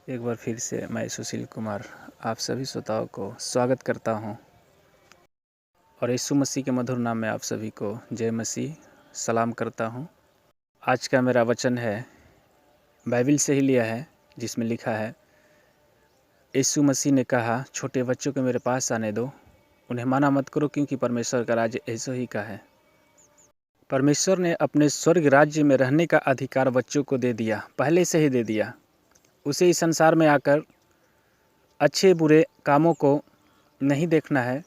एक बार फिर से मैं सुशील कुमार आप सभी श्रोताओं को स्वागत करता हूं और यीशु मसीह के मधुर नाम में आप सभी को जय मसीह सलाम करता हूं। आज का मेरा वचन है बाइबल से ही लिया है, जिसमें लिखा है, यीशु मसीह ने कहा, छोटे बच्चों को मेरे पास आने दो, उन्हें मना मत करो, क्योंकि परमेश्वर का राज्य ऐसा ही का है। परमेश्वर ने अपने स्वर्ग राज्य में रहने का अधिकार बच्चों को दे दिया, पहले से ही दे दिया। उसे इस संसार में आकर अच्छे बुरे कामों को नहीं देखना है,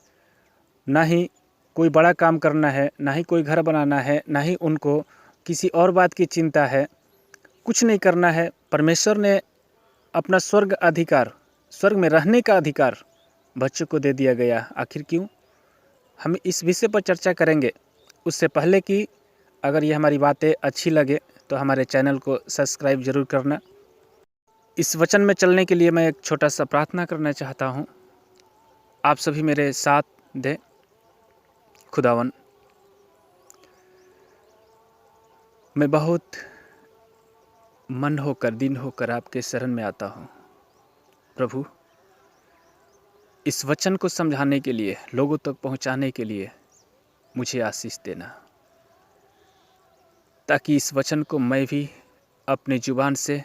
ना ही कोई बड़ा काम करना है, ना ही कोई घर बनाना है, ना ही उनको किसी और बात की चिंता है, कुछ नहीं करना है। परमेश्वर ने अपना स्वर्ग अधिकार, स्वर्ग में रहने का अधिकार बच्चों को दे दिया गया। आखिर क्यों? हम इस विषय पर चर्चा करेंगे। उससे पहले कि अगर ये हमारी बातें अच्छी लगे तो हमारे चैनल को सब्सक्राइब जरूर करना। इस वचन में चलने के लिए मैं एक छोटा सा प्रार्थना करना चाहता हूँ। आप सभी मेरे साथ दें। खुदावन, मैं बहुत मन होकर दिन होकर आपके शरण में आता हूँ। प्रभु, इस वचन को समझाने के लिए, लोगों तक पहुँचाने के लिए मुझे आशीष देना, ताकि इस वचन को मैं भी अपने जुबान से,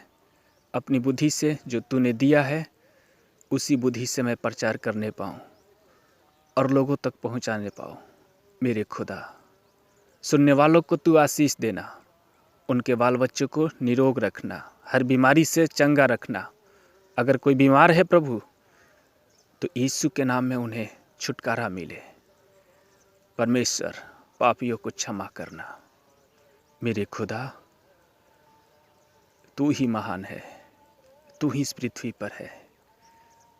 अपनी बुद्धि से, जो तूने दिया है उसी बुद्धि से मैं प्रचार करने पाऊँ और लोगों तक पहुँचाने पाऊँ। मेरे खुदा, सुनने वालों को तू आशीष देना, उनके बाल बच्चों को निरोग रखना, हर बीमारी से चंगा रखना। अगर कोई बीमार है प्रभु, तो यीशु के नाम में उन्हें छुटकारा मिले। परमेश्वर, पापियों को क्षमा करना। मेरे खुदा, तू ही महान है, तू ही इस पृथ्वी पर है,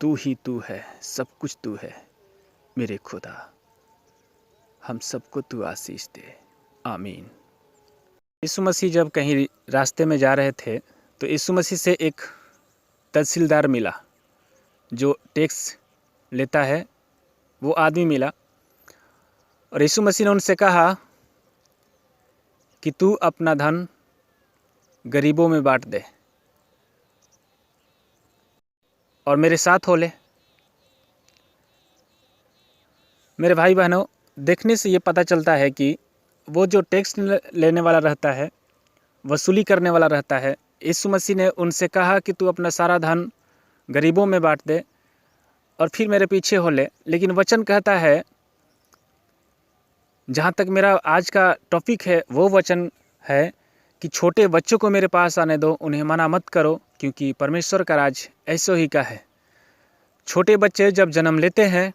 तू ही तू है, सब कुछ तू है। मेरे खुदा, हम सबको तू आशीष दे। आमीन। यीशु मसीह जब कहीं रास्ते में जा रहे थे तो यीशु मसीह से एक तहसीलदार मिला, जो टैक्स लेता है, वो आदमी मिला। और यीशु मसीह ने उनसे कहा कि तू अपना धन गरीबों में बांट दे और मेरे साथ हो ले। मेरे भाई बहनों, देखने से ये पता चलता है कि वो जो टैक्स लेने वाला रहता है, वसूली करने वाला रहता है, यीशु मसीह ने उनसे कहा कि तू अपना सारा धन गरीबों में बांट दे और फिर मेरे पीछे हो ले। लेकिन वचन कहता है, जहाँ तक मेरा आज का टॉपिक है, वो वचन है कि छोटे बच्चों को मेरे पास आने दो, उन्हें मना मत करो, क्योंकि परमेश्वर का राज ऐसो ही का है। छोटे बच्चे जब जन्म लेते हैं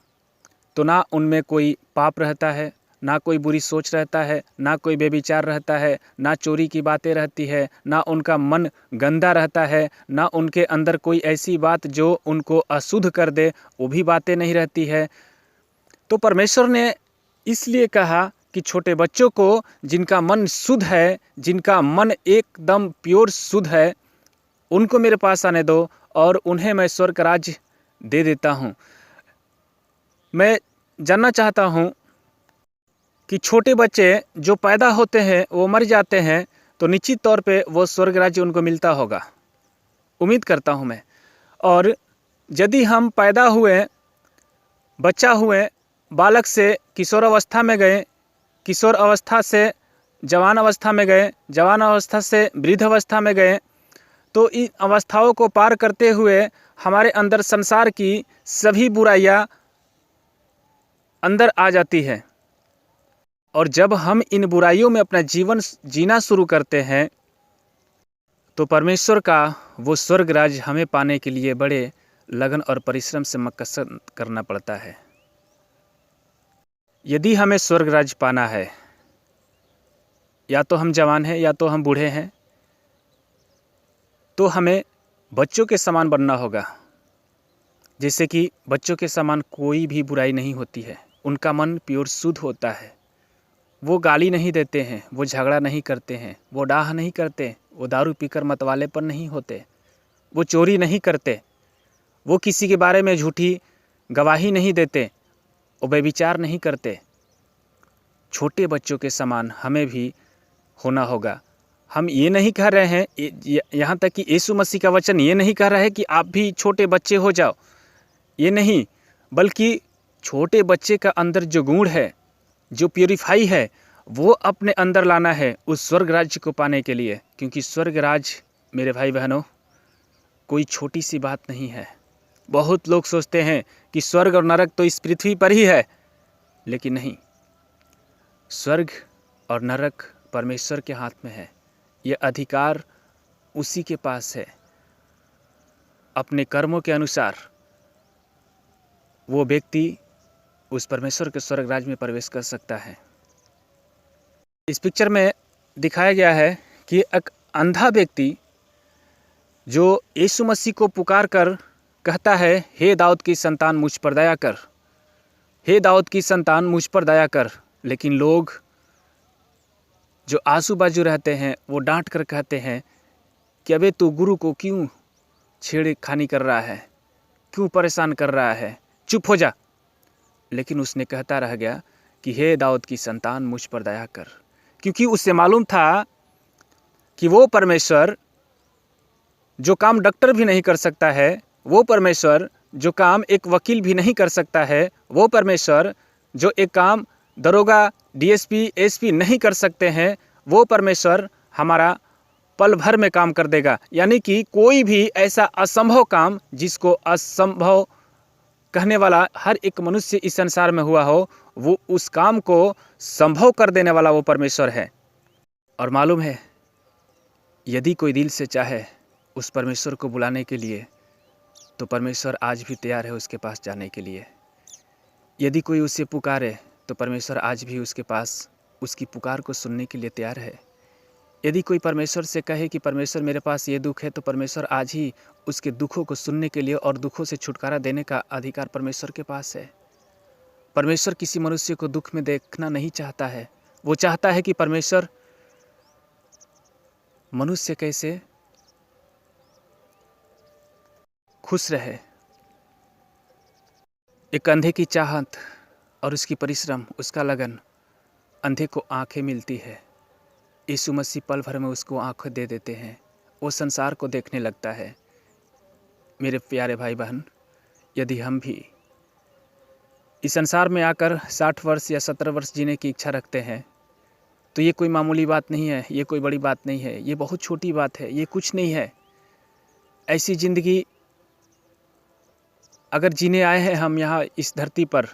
तो ना उनमें कोई पाप रहता है, ना कोई बुरी सोच रहता है, ना कोई बेविचार रहता है, ना चोरी की बातें रहती है, ना उनका मन गंदा रहता है, ना उनके अंदर कोई ऐसी बात जो उनको अशुद्ध कर दे, वो भी बातें नहीं रहती है। तो परमेश्वर ने इसलिए कहा कि छोटे बच्चों को, जिनका मन शुद्ध है, जिनका मन एकदम प्योर शुद्ध है, उनको मेरे पास आने दो और उन्हें मैं स्वर्ग राज्य दे देता हूँ। मैं जानना चाहता हूँ कि छोटे बच्चे जो पैदा होते हैं, वो मर जाते हैं, तो निश्चित तौर पे वो स्वर्ग राज्य उनको मिलता होगा, उम्मीद करता हूँ मैं। और यदि हम पैदा हुए, बच्चा हुए, बालक से किशोर अवस्था में गए, किशोर अवस्था से जवान अवस्था में गए, जवान अवस्था से वृद्ध अवस्था में गए, तो इन अवस्थाओं को पार करते हुए हमारे अंदर संसार की सभी बुराइयां अंदर आ जाती है। और जब हम इन बुराइयों में अपना जीवन जीना शुरू करते हैं, तो परमेश्वर का वो स्वर्ग राज हमें पाने के लिए बड़े लगन और परिश्रम से मकसद करना पड़ता है। यदि हमें स्वर्ग राज पाना है, या तो हम जवान हैं या तो हम बूढ़े हैं, तो हमें बच्चों के समान बनना होगा। जैसे कि बच्चों के समान कोई भी बुराई नहीं होती है, उनका मन प्योर शुद्ध होता है, वो गाली नहीं देते हैं, वो झगड़ा नहीं करते हैं, वो डाह नहीं करते, वो दारू पीकर मतवाले पर नहीं होते, वो चोरी नहीं करते, वो किसी के बारे में झूठी गवाही नहीं देते, वो व्यभिचार नहीं करते। छोटे बच्चों के समान हमें भी होना होगा। हम ये नहीं कह रहे हैं, यहाँ तक कि यीशु मसीह का वचन ये नहीं कह रहा है कि आप भी छोटे बच्चे हो जाओ, ये नहीं, बल्कि छोटे बच्चे का अंदर जो गुण है, जो प्यूरिफाई है, वो अपने अंदर लाना है उस स्वर्ग राज्य को पाने के लिए। क्योंकि स्वर्ग राज्य मेरे भाई बहनों कोई छोटी सी बात नहीं है। बहुत लोग सोचते हैं कि स्वर्ग और नरक तो इस पृथ्वी पर ही है, लेकिन नहीं, स्वर्ग और नरक परमेश्वर के हाथ में है। ये अधिकार उसी के पास है। अपने कर्मों के अनुसार वो व्यक्ति उस परमेश्वर के स्वर्ग राज्य में प्रवेश कर सकता है। इस पिक्चर में दिखाया गया है कि एक अंधा व्यक्ति जो यीशु मसीह को पुकार कर कहता है, हे दाऊद की संतान मुझ पर दया कर, हे दाऊद की संतान मुझ पर दया कर। लेकिन लोग जो आजू बाजू रहते हैं वो डांट कर कहते हैं कि अबे तू गुरु को क्यों छेड़खानी कर रहा है, क्यों परेशान कर रहा है, चुप हो जा। लेकिन उसने कहता रह गया कि हे दाऊद की संतान मुझ पर दया कर, क्योंकि उससे मालूम था कि वो परमेश्वर जो काम डॉक्टर भी नहीं कर सकता है, वो परमेश्वर जो काम एक वकील भी नहीं कर सकता है, वो परमेश्वर जो एक काम दरोगा, डीएसपी, एसपी नहीं कर सकते हैं, वो परमेश्वर हमारा पल भर में काम कर देगा। यानी कि कोई भी ऐसा असंभव काम जिसको असंभव कहने वाला हर एक मनुष्य इस संसार में हुआ हो, वो उस काम को संभव कर देने वाला वो परमेश्वर है। और मालूम है, यदि कोई दिल से चाहे उस परमेश्वर को बुलाने के लिए, तो परमेश्वर आज भी तैयार है उसके पास जाने के लिए। यदि कोई उसे पुकारे तो परमेश्वर आज भी उसके पास उसकी पुकार को सुनने के लिए तैयार है। यदि कोई परमेश्वर से कहे कि परमेश्वर मेरे पास ये दुख है, तो परमेश्वर आज ही उसके दुखों को सुनने के लिए और दुखों से छुटकारा देने का अधिकार परमेश्वर के पास है। परमेश्वर किसी मनुष्य को दुख में देखना नहीं चाहता है। वो चाहता है कि परमेश्वर मनुष्य कैसे खुश रहे। एक अंधे की चाहत और उसकी परिश्रम, उसका लगन, अंधे को आंखें मिलती है। यीशु मसीह पल भर में उसको आंखें दे देते हैं, वो संसार को देखने लगता है। मेरे प्यारे भाई बहन, यदि हम भी इस संसार में आकर 60 वर्ष या 70 वर्ष जीने की इच्छा रखते हैं, तो ये कोई मामूली बात नहीं है, ये कोई बड़ी बात नहीं है, ये बहुत छोटी बात है, ये कुछ नहीं है। ऐसी ज़िंदगी अगर जीने आए हैं हम यहाँ इस धरती पर,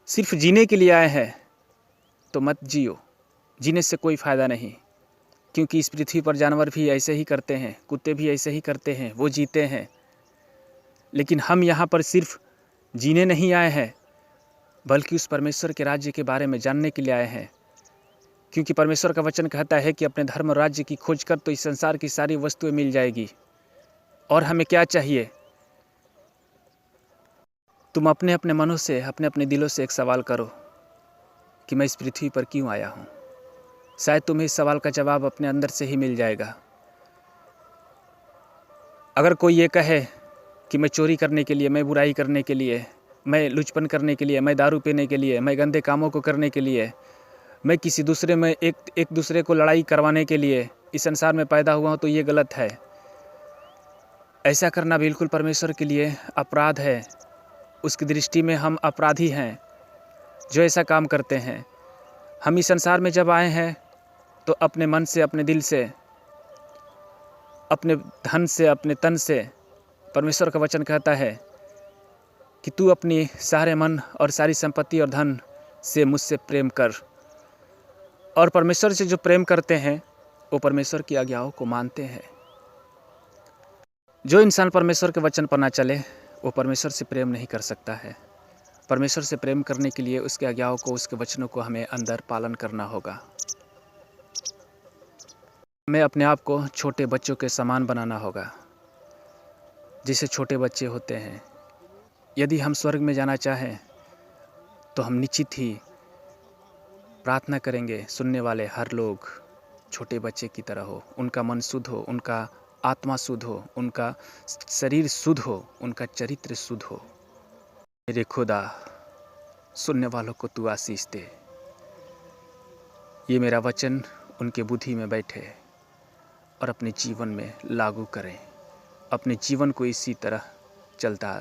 सिर्फ जीने के लिए आए हैं, तो मत जियो। जीने से कोई फ़ायदा नहीं, क्योंकि इस पृथ्वी पर जानवर भी ऐसे ही करते हैं, कुत्ते भी ऐसे ही करते हैं, वो जीते हैं। लेकिन हम यहाँ पर सिर्फ जीने नहीं आए हैं, बल्कि उस परमेश्वर के राज्य के बारे में जानने के लिए आए हैं। क्योंकि परमेश्वर का वचन कहता है कि अपने धर्म और राज्य की खोज कर तो इस संसार की सारी वस्तुएं मिल जाएगी। और हमें क्या चाहिए? तुम अपने अपने मनों से, अपने अपने दिलों से एक सवाल करो कि मैं इस पृथ्वी पर क्यों आया हूँ। शायद तुम्हें इस सवाल का जवाब अपने अंदर से ही मिल जाएगा। अगर कोई ये कहे कि मैं चोरी करने के लिए, मैं बुराई करने के लिए, मैं लुचपन करने के लिए, मैं दारू पीने के लिए, मैं गंदे कामों को करने के लिए, मैं किसी दूसरे में एक दूसरे को लड़ाई करवाने के लिए इस संसार में पैदा हुआ हूँ, तो ये गलत है। ऐसा करना बिल्कुल परमेश्वर के लिए अपराध है। उसकी दृष्टि में हम अपराधी हैं जो ऐसा काम करते हैं। हम इस संसार में जब आए हैं तो अपने मन से, अपने दिल से, अपने धन से, अपने तन से, परमेश्वर का वचन कहता है कि तू अपनी सारे मन और सारी संपत्ति और धन से मुझसे प्रेम कर। और परमेश्वर से जो प्रेम करते हैं वो परमेश्वर की आज्ञाओं को मानते हैं। जो इंसान परमेश्वर के वचन पर ना चले वो परमेश्वर से प्रेम नहीं कर सकता है। परमेश्वर से प्रेम करने के लिए उसके आज्ञाओं को, उसके वचनों को हमें अंदर पालन करना होगा। हमें अपने आप को छोटे बच्चों के समान बनाना होगा, जैसे छोटे बच्चे होते हैं। यदि हम स्वर्ग में जाना चाहें तो हम निश्चित ही प्रार्थना करेंगे, सुनने वाले हर लोग छोटे बच्चे की तरह हो, उनका मन शुद्ध हो, उनका आत्मा शुद्ध हो, उनका शरीर शुद्ध हो, उनका चरित्र शुद्ध हो। मेरे खुदा, सुनने वालों को तू आशीष दे। ये मेरा वचन उनके बुद्धि में बैठे और अपने जीवन में लागू करें, अपने जीवन को इसी तरह चलता